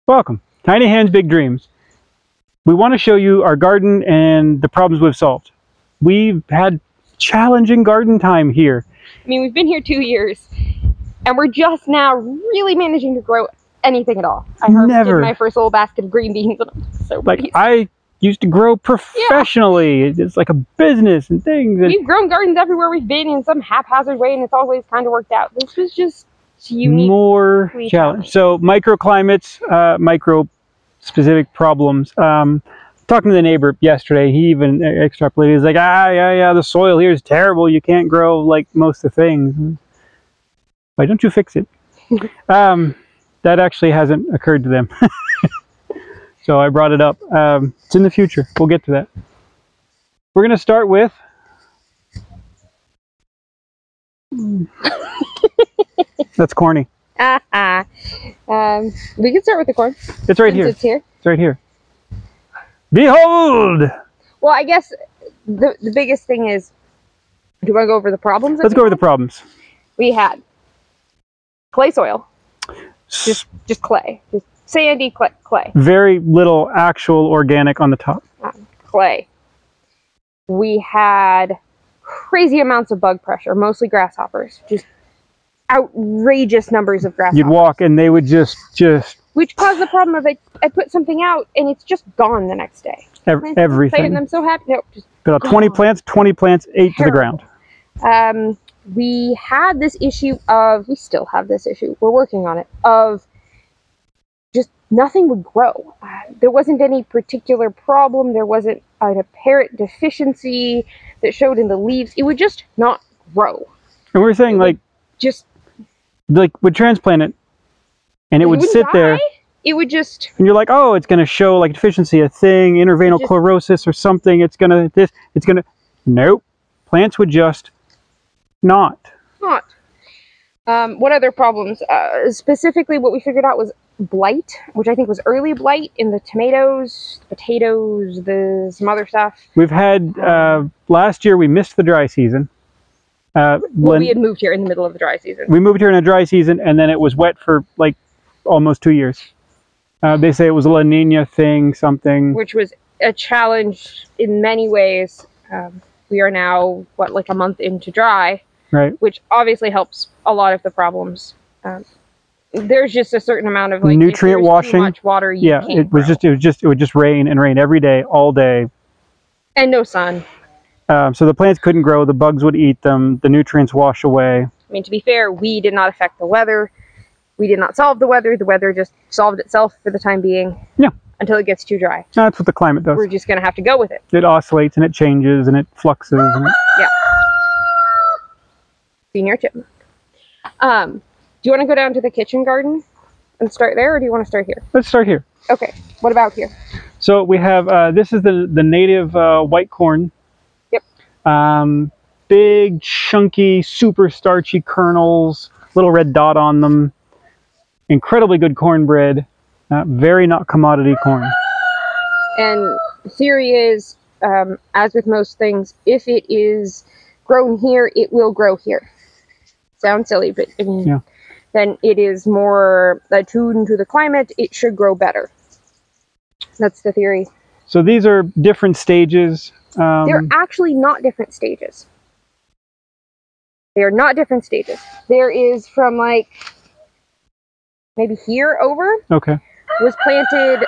Welcome. Tiny Hands, Big Dreams. We want to show you our garden and the problems we've solved. We've had challenging garden time here. I mean, we've been here 2 years, and we're just now really managing to grow anything at all. I harvested my first little basket of green beans, and I'm so pleased. I used to grow professionally. Yeah. It's like a business and things. We've grown gardens everywhere we've been in some haphazard way, and it's always kind of worked out. This was just unique. More challenge. So microclimates, micro-specific problems. Talking to the neighbor yesterday, he even extrapolated. He's like, yeah, the soil here is terrible. You can't grow like most of the things. Why don't you fix it? That actually hasn't occurred to them. So I brought it up. It's in the future. We'll get to that. We're going to start with... That's corny. We can start with the corn. It's right here. It's here. It's right here. Behold! Well, I guess the biggest thing is, do you want to go over the problems? Let's go over the problems. We had clay soil. Just clay. Just sandy clay. Very little actual organic on the top. Clay. We had crazy amounts of bug pressure, mostly grasshoppers. Just outrageous numbers of grasshoppers. You'd walk and they would just... Which caused the problem of I put something out and it's just gone the next day. Everything. And I'm so happy. No, just put out 20 plants, 8 to the ground. We had this issue of, we still have this issue, we're working on it, of just nothing would grow. There wasn't any particular problem. There wasn't an apparent deficiency that showed in the leaves. It would just not grow. And we were saying would transplant it and it would sit there. It would just... And you're like, oh, it's going to show like deficiency, a thing, intervenal chlorosis or something. It's going to, nope. Plants would just not. What other problems? Specifically, what we figured out was blight, which I think was early blight in the tomatoes, the potatoes, some other stuff. We've had, last year we missed the dry season. We had moved here in the middle of the dry season. We moved here in a dry season, and then it was wet for like almost 2 years. They say it was a La Nina thing, something. Which was a challenge in many ways. We are now, like a month into dry. Right. Which obviously helps a lot of the problems. There's just a certain amount of nutrient washing. Too much water, it would just rain and rain every day, all day. And no sun. So the plants couldn't grow, the bugs would eat them, the nutrients wash away. I mean, to be fair, we did not affect the weather. We did not solve the weather. The weather just solved itself for the time being. Yeah. Until it gets too dry. That's what the climate does. We're just going to have to go with it. It oscillates and it changes and it fluxes. Yeah. Senior chipmunk. Do you want to go down to the kitchen garden and start there, or do you want to start here? Let's start here. Okay. What about here? So we have, this is the native white corn. Yep. Big, chunky, super starchy kernels, little red dot on them. Incredibly good cornbread. Very not commodity corn. And the theory is, as with most things, if it is grown here, it will grow here. Sounds silly, but I mean, then it is more attuned to the climate. It should grow better. That's the theory. So these are different stages. They're actually not different stages. They are not different stages. There is from like maybe here over. Okay. Was planted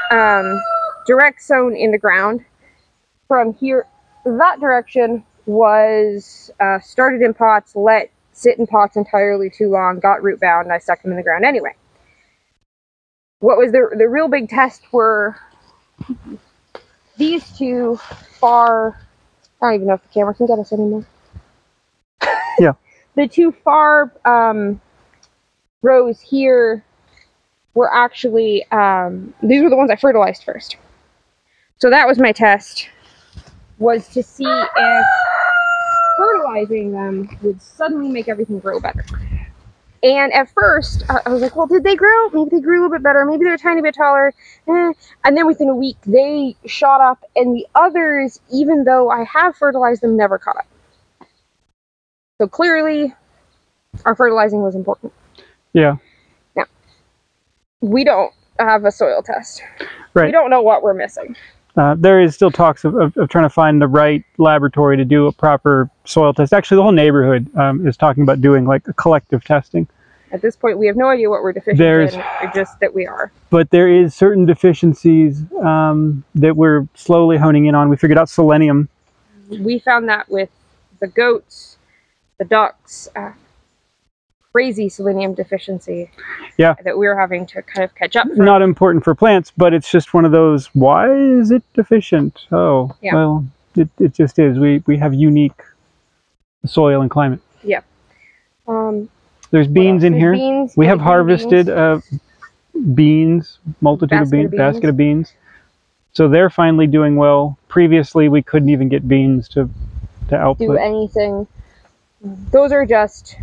direct sown in the ground. From here, that direction was started in pots, let sit in pots entirely too long, got root bound, and I stuck them in the ground anyway. What was the real big test were these two far, I don't even know if the camera can get us anymore. Yeah. The two far rows here were actually, these were the ones I fertilized first. So that was my test, was to see if fertilizing them would suddenly make everything grow better. And at first, I was like, well, did they grow? Maybe they grew a little bit better. Maybe they're a tiny bit taller. And then within a week, they shot up. And the others, even though I have fertilized them, never caught up. So clearly, our fertilizing was important. Yeah. Now, we don't have a soil test. Right. We don't know what we're missing. There is still talks of trying to find the right laboratory to do a proper soil test. Actually, the whole neighborhood is talking about doing like a collective testing. At this point, we have no idea what we're deficient in, or just that we are. But there is certain deficiencies that we're slowly honing in on. We figured out selenium. We found that with the goats, the ducks, crazy selenium deficiency. Yeah. That we're having to kind of catch up from. Not important for plants, but it's just one of those, why is it deficient? Oh, yeah. Well, it just is. We have unique soil and climate. Yeah. There's beans in here. Beans, we have harvested beans, multitude of beans, basket of beans. So they're finally doing well. Previously, we couldn't even get beans to output. Do anything. Those are just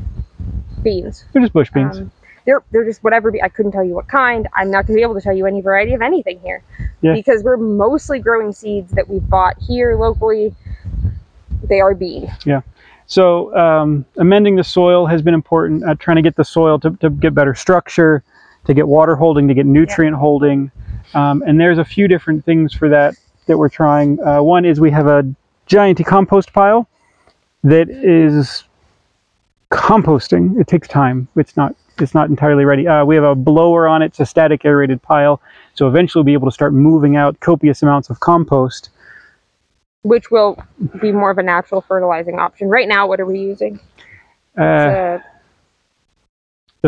beans. They're just bush beans. They're just whatever. I couldn't tell you what kind. I'm not going to be able to tell you any variety of anything here. Yeah. Because we're mostly growing seeds that we've bought here locally. They are bean. Yeah. So amending the soil has been important. Trying to get the soil to get better structure, to get water holding, to get nutrient holding. And there's a few different things for that we're trying. One is we have a giant compost pile that is composting. It takes time. It's not entirely ready. We have a blower on it. It's a static aerated pile. So eventually we'll be able to start moving out copious amounts of compost, which will be more of a natural fertilizing option. Right now, what are we using? The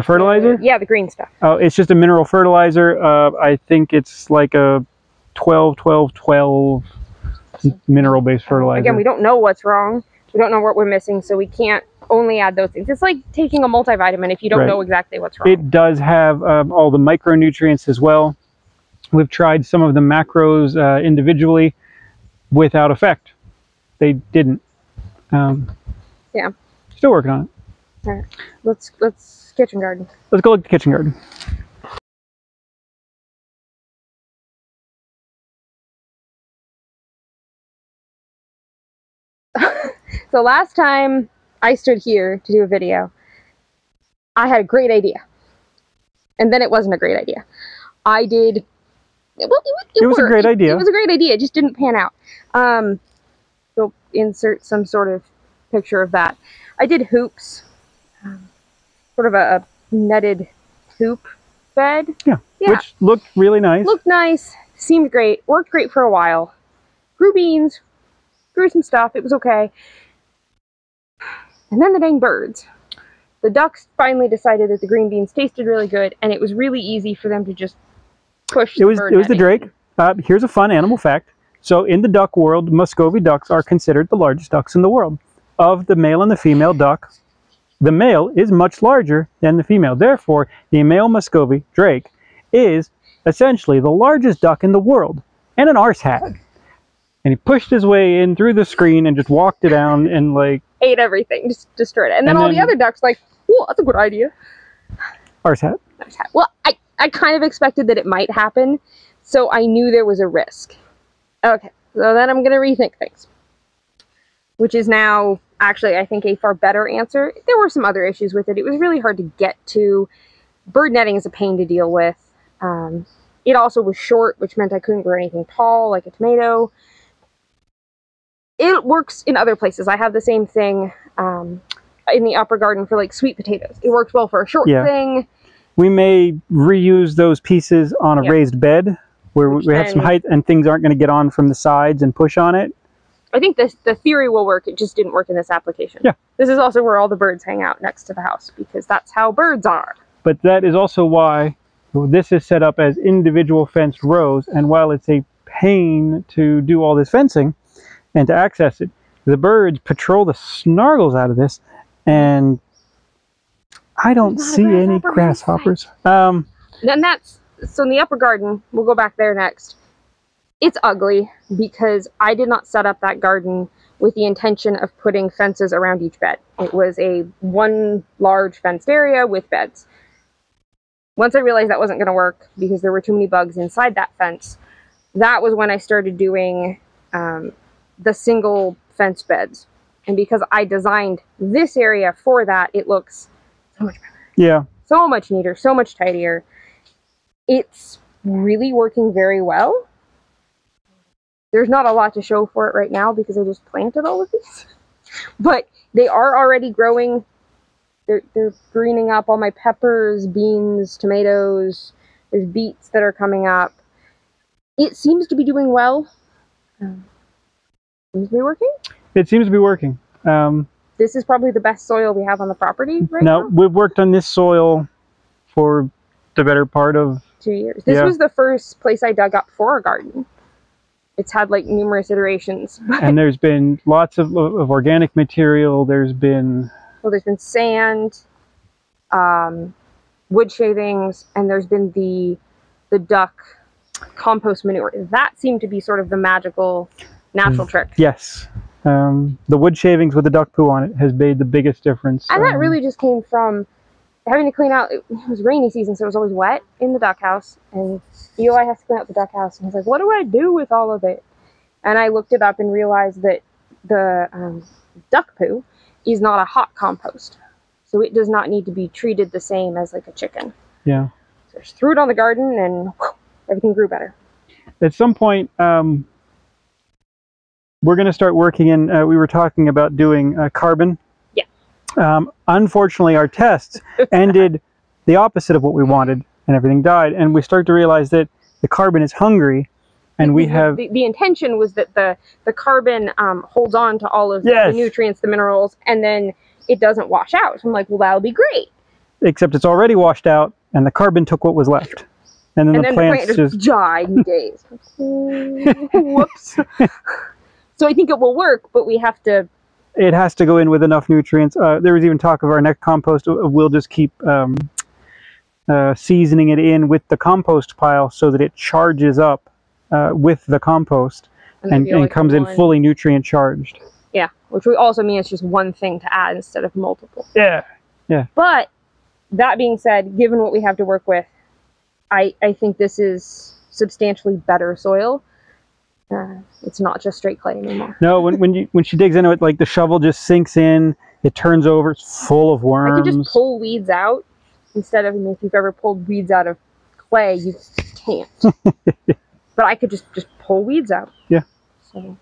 fertilizer? Yeah, the green stuff. Oh, it's just a mineral fertilizer. I think it's like a 12-12-12 mineral-based fertilizer. Again, we don't know what's wrong. We don't know what we're missing, so we can't only add those things. It's like taking a multivitamin if you don't know exactly what's wrong. It does have all the micronutrients as well. We've tried some of the macros individually without effect. They didn't. Yeah. Still working on it. All right. Let's kitchen garden. Let's go look at the kitchen garden. So last time I stood here to do a video, I had a great idea. And then it wasn't a great idea. I did... Well, it was a great idea. It was a great idea. It just didn't pan out. So insert some sort of picture of that. I did hoops. Sort of a netted hoop bed. Yeah. Which looked really nice. Looked nice. Seemed great. Worked great for a while. Grew beans. Grew some stuff. It was okay. And then the dang birds. The ducks finally decided that the green beans tasted really good, and it was really easy for them to just push. It was the drake. Here's a fun animal fact. So in the duck world, Muscovy ducks are considered the largest ducks in the world. Of the male and the female duck, the male is much larger than the female. Therefore, the male Muscovy drake is essentially the largest duck in the world, and an arse hat. And he pushed his way in through the screen and just walked it down and like ate everything, just destroyed it. And then all the other ducks like, "Oh, that's a good idea." Arse hat. Well, I kind of expected that it might happen, so I knew there was a risk. Okay, so then I'm going to rethink things, which is now actually, I think, a far better answer. There were some other issues with it. It was really hard to get to. Bird netting is a pain to deal with. It also was short, which meant I couldn't grow anything tall, like a tomato. It works in other places. I have the same thing in the upper garden for like sweet potatoes. It works well for a short thing. We may reuse those pieces on a raised bed where we have some height and things aren't going to get on from the sides and push on it. I think the theory will work. It just didn't work in this application. Yeah. This is also where all the birds hang out next to the house because that's how birds are. But that is also why this is set up as individual fenced rows. And while it's a pain to do all this fencing and to access it, the birds patrol the snargles out of this, and I don't see any grasshoppers. Then so in the upper garden, we'll go back there next. It's ugly because I did not set up that garden with the intention of putting fences around each bed. It was one large fenced area with beds. Once I realized that wasn't going to work because there were too many bugs inside that fence, that was when I started doing the single fence beds. And because I designed this area for that, it looks so much better. Yeah. So much neater, so much tidier. It's really working very well. There's not a lot to show for it right now because I just planted all of these. But they are already growing. They're greening up. All my peppers, beans, tomatoes. There's beets that are coming up. It seems to be doing well. Seems to be working? It seems to be working. This is probably the best soil we have on the property right now. No, we've worked on this soil for the better part of 2 years. This was the first place I dug up for a garden. It's had like numerous iterations. And there's been lots of organic material. There's been... Well, there's been sand, wood shavings, and there's been the duck compost manure. That seemed to be sort of the magical natural trick. Yes. The wood shavings with the duck poo on it has made the biggest difference. And that really just came from having to clean out. It was rainy season, so it was always wet in the duck house. And Eli has to clean out the duck house. And he's like, what do I do with all of it? And I looked it up and realized that the duck poo is not a hot compost. So it does not need to be treated the same as like a chicken. Yeah. So I just threw it on the garden and whew, everything grew better. At some point, we're going to start working in, we were talking about doing carbon. Yeah. Unfortunately, our tests ended the opposite of what we wanted, and everything died. And we start to realize that the carbon is hungry, and we have... The intention was that the carbon holds on to all of the nutrients, the minerals, and then it doesn't wash out. So I'm like, well, that'll be great. Except it's already washed out, and the carbon took what was left. And then the plants just died in days. Whoops. So I think it will work, but we have to... It has to go in with enough nutrients. There was even talk of our next compost. We'll just keep seasoning it in with the compost pile so that it charges up with the compost and comes in fully nutrient charged. Yeah, which would also mean it's just one thing to add instead of multiple. Yeah, yeah. But that being said, given what we have to work with, I think this is substantially better soil. It's not just straight clay anymore. No, when she digs into it, like the shovel just sinks in, it turns over, it's full of worms. I can just pull weeds out instead of, if you've ever pulled weeds out of clay, you can't. But I could just pull weeds out. Yeah. So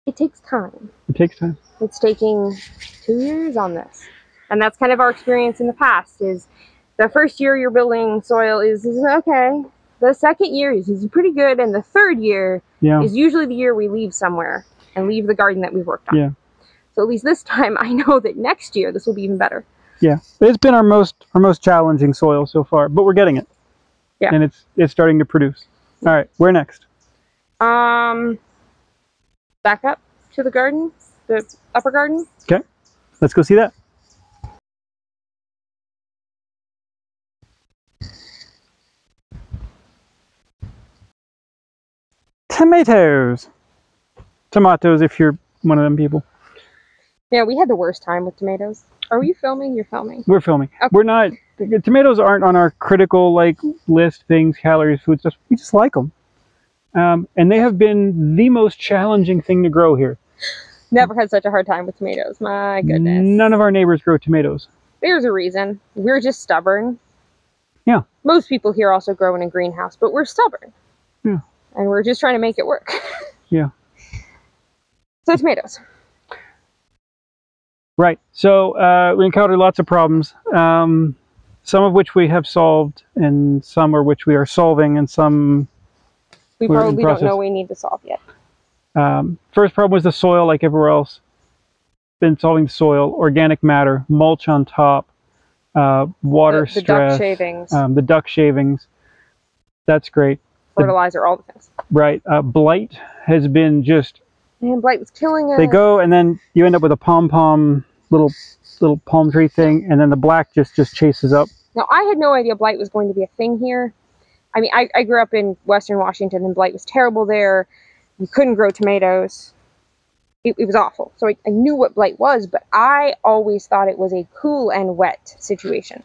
it takes time. It takes time. It's taking 2 years on this. And that's kind of our experience in the past is the first year you're building soil is okay. The second year is pretty good. And the third year is usually the year we leave somewhere and leave the garden that we've worked on. Yeah. So at least this time I know that next year this will be even better. Yeah. It's been our most challenging soil so far, but we're getting it. Yeah. And it's starting to produce. All right, where next? Back up to the garden, the upper garden. Okay, let's go see that. Tomatoes. Tomatoes, if you're one of them people. Yeah, we had the worst time with tomatoes. Are you filming? You're filming. We're filming. Okay. We're not. Tomatoes aren't on our critical list things, calories, food stuff. We just like them, and they have been the most challenging thing to grow here. Never had such a hard time with tomatoes. My goodness. None of our neighbors grow tomatoes. There's a reason. We're just stubborn. Yeah. Most people here also grow in a greenhouse, but we're stubborn. Yeah. And we're just trying to make it work. Yeah. So tomatoes. Right. So we encountered lots of problems. Some of which we have solved, and some of which we are solving, and some we probably don't know we need to solve yet. First problem was the soil, like everywhere else. Been solving the soil, organic matter, mulch on top, water stress. The duck shavings. The duck shavings. That's great. Fertilizer, all the things. Right. Blight has been just... Man, blight was killing us. They go, and then you end up with a pom-pom little palm tree thing, and then the black just chases up. Now, I had no idea blight was going to be a thing here. I mean, I grew up in Western Washington, and blight was terrible there. You couldn't grow tomatoes. It was awful. So I knew what blight was, but I always thought it was a cool and wet situation.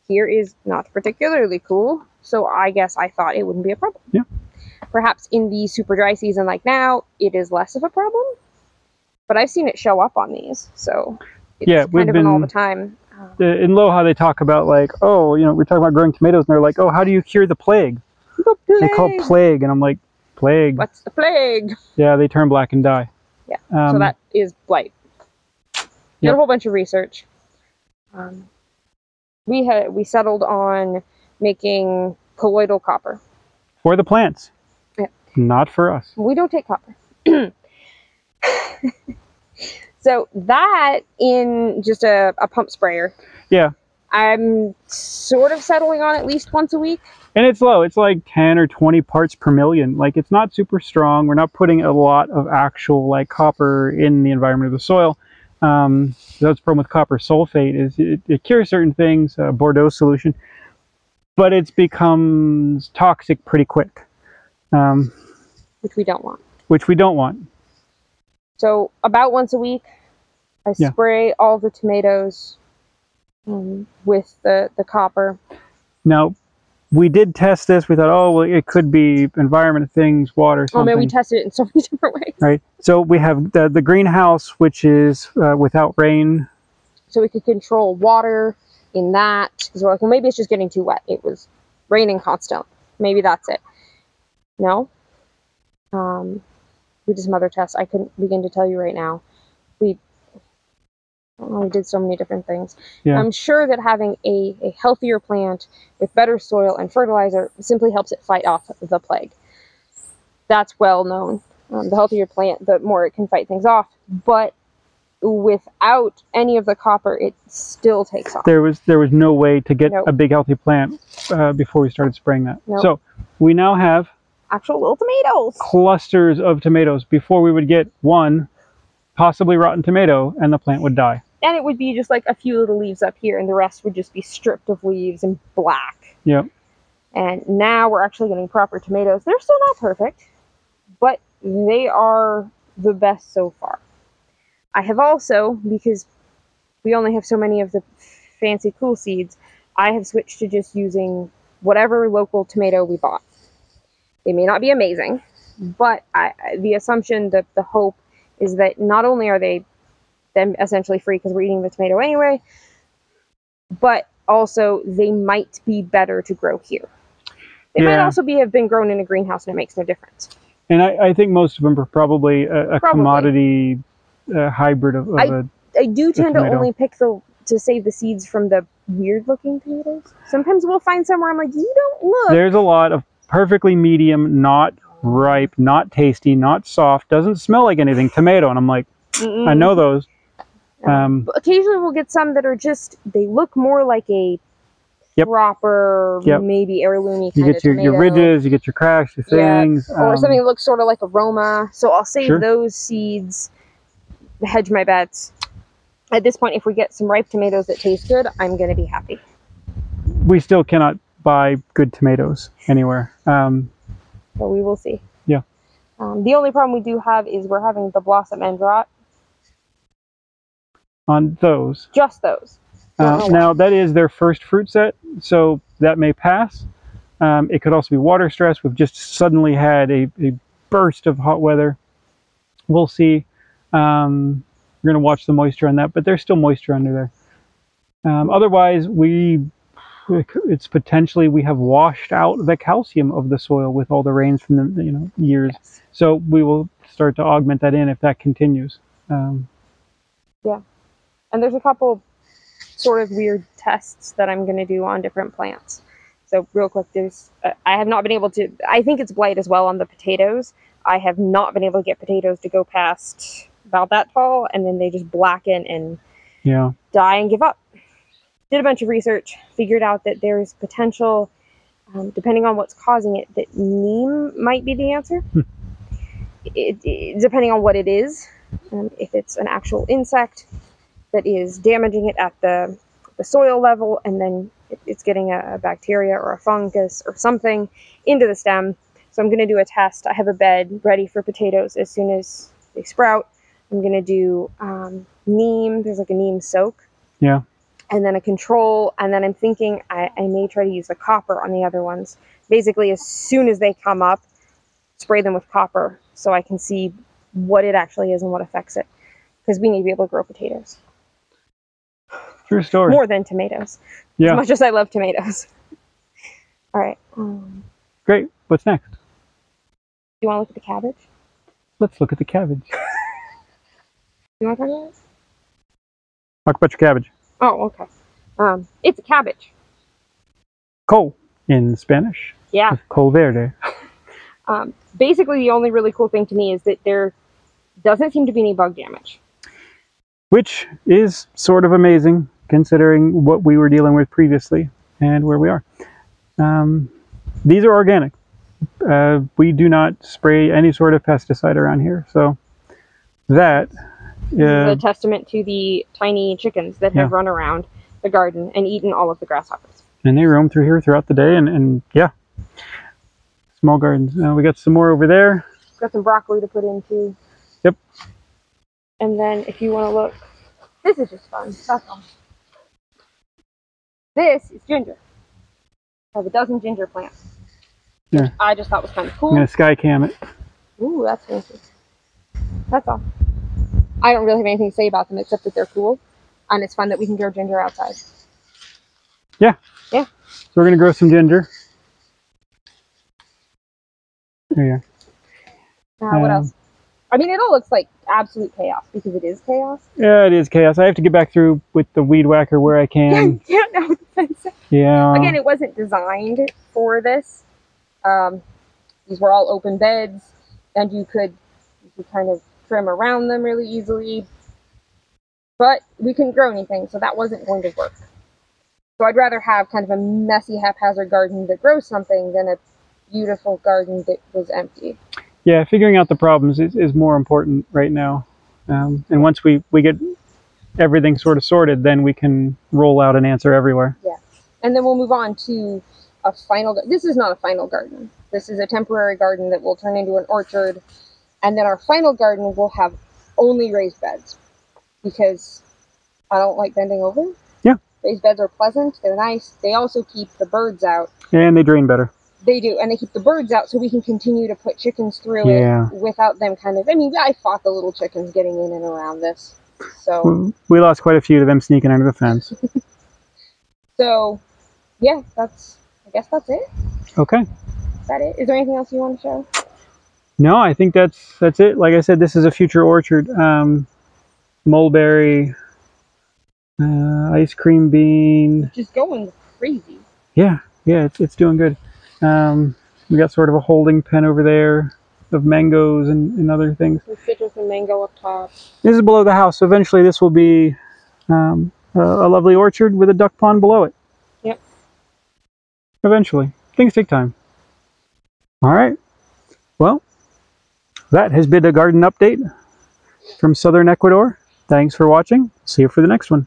Here is not particularly cool, so I guess I thought it wouldn't be a problem. Yeah. Perhaps in the super dry season like now, it is less of a problem. But I've seen it show up on these, so... It's kind of an all the time. In Loja, they talk about we're talking about growing tomatoes, and they're like, oh, how do you cure the plague? The plague. They call it plague, and I'm like, plague? What's the plague? Yeah, they turn black and die. Yeah, so that is blight. Did a whole bunch of research. We settled on making colloidal copper. For the plants. Yeah. Not for us. We don't take copper. So that in just a pump sprayer. Yeah. I'm sort of settling on at least once a week. And it's low. It's like 10 or 20 parts per million. Like, it's not super strong. We're not putting a lot of actual like copper in the environment of the soil. That's the problem with copper sulfate is it cures certain things, Bordeaux solution, but it becomes toxic pretty quick. Which we don't want. Which we don't want. So about once a week, I spray all the tomatoes with the copper. Now, we did test this. We thought, oh, well, it could be environment things, water, something. Oh man, we tested it in so many different ways. Right. So we have the greenhouse, which is without rain. So we could control water in that. Because we're like, well, maybe it's just getting too wet. It was raining constantly. Maybe that's it. No. We did some other tests. I couldn't begin to tell you right now. We did so many different things. Yeah. I'm sure that having a healthier plant with better soil and fertilizer simply helps it fight off the plague. That's well known. The healthier plant, the more it can fight things off. But without any of the copper, it still takes off. There was no way to get a big healthy plant before we started spraying that. Nope. So we now have actual little tomatoes. Clusters of tomatoes. Before we would get one possibly rotten tomato and the plant would die. And it would be just like a few little leaves up here and the rest would just be stripped of leaves and black. Yep. And now we're actually getting proper tomatoes. They're still not perfect, but they are the best so far. I have also, because we only have so many of the fancy cool seeds, I have switched to just using whatever local tomato we bought. They may not be amazing, but the assumption, the hope is that not only are they then essentially free because we're eating the tomato anyway, but also they might be better to grow here. They might also have been grown in a greenhouse and it makes no difference. And I think most of them are probably a commodity hybrid of I do tend to only pick to save the seeds from the weird looking tomatoes. Sometimes we'll find some where I'm like, you don't look. There's a lot of perfectly medium, not ripe, not tasty, not soft, doesn't smell like anything tomato, and I'm like, I know those. Occasionally we'll get some that are just, they look more like a proper, maybe heirloomy kind of tomato. You get your ridges, you get your cracks, your things. Or something that looks sort of like a Roma. So I'll save those seeds, hedge my bets. At this point, if we get some ripe tomatoes that taste good, I'm going to be happy. We still cannot buy good tomatoes anywhere. But we will see. Yeah. The only problem we do have is we're having the blossom end rot. On those. Just those. Now, that is their first fruit set, so that may pass. It could also be water stress. We've just suddenly had a burst of hot weather. We'll see. We're going to watch the moisture on that, but there's still moisture under there. Otherwise, it's potentially we have washed out the calcium of the soil with all the rains from the years. Yes. So we will start to augment that in if that continues. Yeah. And there's a couple sort of weird tests that I'm going to do on different plants. So real quick, I have not been able to, I think it's blight as well on the potatoes. I have not been able to get potatoes to go past about that tall, and then they just blacken and die and give up. Did a bunch of research, figured out that there's potential, depending on what's causing it, that neem might be the answer. Depending on what it is, if it's an actual insect that is damaging it at the soil level, and then it's getting a bacteria or a fungus or something into the stem. So I'm going to do a test. I have a bed ready for potatoes as soon as they sprout. I'm going to do neem. There's like a neem soak. Yeah. And then a control. And then I'm thinking I may try to use the copper on the other ones. Basically, as soon as they come up, spray them with copper so I can see what it actually is and what affects it. Because we need to be able to grow potatoes. True story. More than tomatoes. Yeah. As much as I love tomatoes. All right. Great. What's next? You want to look at the cabbage? Let's look at the cabbage. You want to talk about it? Talk about your cabbage. Oh, okay. It's a cabbage. Col in Spanish. Yeah. Col verde. Basically, the only really cool thing to me is that there doesn't seem to be any bug damage. Which is sort of amazing, considering what we were dealing with previously and where we are. These are organic. We do not spray any sort of pesticide around here, so that is a testament to the tiny chickens that have run around the garden and eaten all of the grasshoppers. And they roam through here throughout the day, and yeah, small gardens. We got some more over there. Got some broccoli to put in too. Yep. And then if you want to look, this is just fun. That's all. This is ginger. I have a dozen ginger plants. Yeah. I just thought was kind of cool. I'm gonna sky cam it. Ooh, that's fancy. That's all. I don't really have anything to say about them except that they're cool, and it's fun that we can grow ginger outside. Yeah. Yeah. So we're gonna grow some ginger. There you go. What else? I mean, it all looks like absolute chaos because it is chaos. Yeah, it is chaos. I have to get back through with the weed whacker where I can. Yeah. Again, it wasn't designed for this. These were all open beds, and you could kind of trim around them really easily. But we couldn't grow anything, so that wasn't going to work. So I'd rather have kind of a messy, haphazard garden that grows something than a beautiful garden that was empty. Yeah, figuring out the problems is more important right now. And once we get everything sort of sorted, then we can roll out an answer everywhere. Yeah. And then we'll move on to a final... This is not a final garden. This is a temporary garden that will turn into an orchard. And then our final garden will have only raised beds. Because I don't like bending over. Yeah. Raised beds are pleasant. They're nice. They also keep the birds out. And they drain better. They do, and they keep the birds out so we can continue to put chickens through it without them kind of... I mean, I fought the little chickens getting in and around this. So we lost quite a few to them sneaking under the fence. So, yeah, I guess that's it. Okay. Is that it? Is there anything else you want to show? No, I think that's it. Like I said, this is a future orchard. Mulberry, ice cream bean. Just going crazy. Yeah, it's doing good. We got sort of a holding pen over there of mangoes and other things. With citrus and mango up top. This is below the house, so eventually this will be a lovely orchard with a duck pond below it. Yep. Eventually. Things take time. All right. Well, that has been a garden update from southern Ecuador. Thanks for watching. See you for the next one.